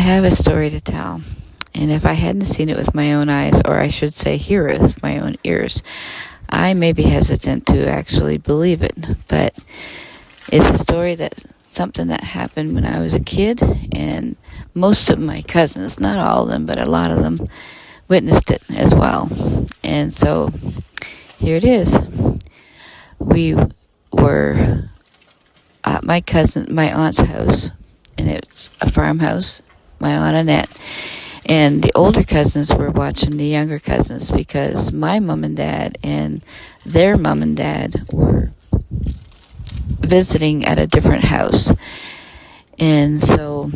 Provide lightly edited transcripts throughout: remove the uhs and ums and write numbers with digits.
have a story to tell. And if I hadn't seen it with my own eyes, or I should say hear it with my own ears, I may be hesitant to actually believe it. But it's a story something that happened when I was a kid, and most of my cousins, not all of them, but a lot of them, witnessed it as well. And so here it is. We were at my aunt's house, and it's a farmhouse, my Aunt Annette. And the older cousins were watching the younger cousins because my mom and dad and their mom and dad were visiting at a different house. And so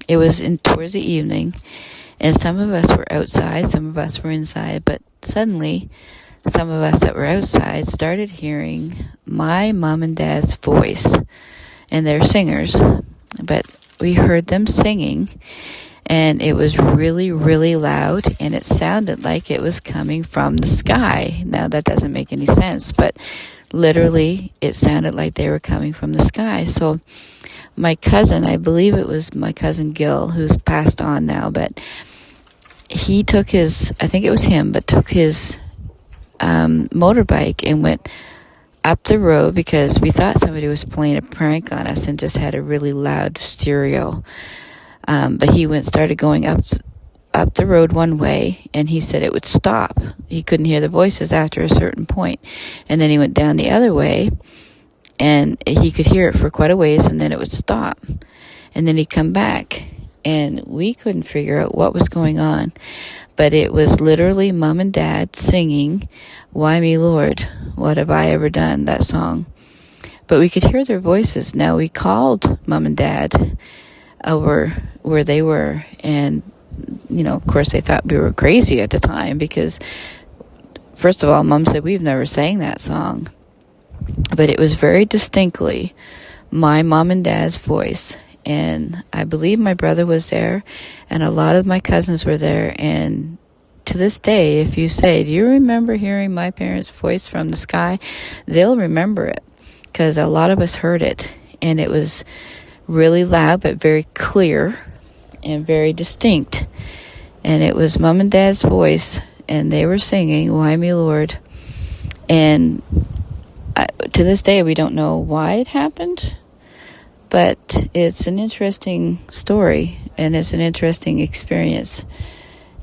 it was towards the evening, and some of us were outside, some of us were inside, but suddenly some of us that were outside started hearing my mom and dad's voice, and they're singers, but we heard them singing, and it was really, really loud, and it sounded like it was coming from the sky. Now, that doesn't make any sense, but literally, it sounded like they were coming from the sky. So my cousin, I believe it was my cousin Gil, who's passed on now, but he took his motorbike and went up the road because we thought somebody was playing a prank on us and just had a really loud stereo. But he started going up the road one way, and he said it would stop. He couldn't hear the voices after a certain point. And then he went down the other way, and he could hear it for quite a ways, and then it would stop. And then he'd come back, and we couldn't figure out what was going on. But it was literally Mom and Dad singing, "Why Me, Lord, What Have I Ever Done?" that song. But we could hear their voices. Now, we called Mom and Dad over where they were, and, of course, they thought we were crazy at the time because, first of all, Mom said, "We've never sang that song." But it was very distinctly my mom and dad's voice. And I believe my brother was there, and a lot of my cousins were there. And to this day, if you say, "Do you remember hearing my parents' voice from the sky?" they'll remember it because a lot of us heard it. And it was really loud, but very clear and very distinct. And it was Mom and Dad's voice, and they were singing, "Why Me, Lord." And to this day, we don't know why it happened. But it's an interesting story, and it's an interesting experience,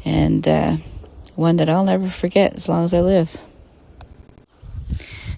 and one that I'll never forget as long as I live.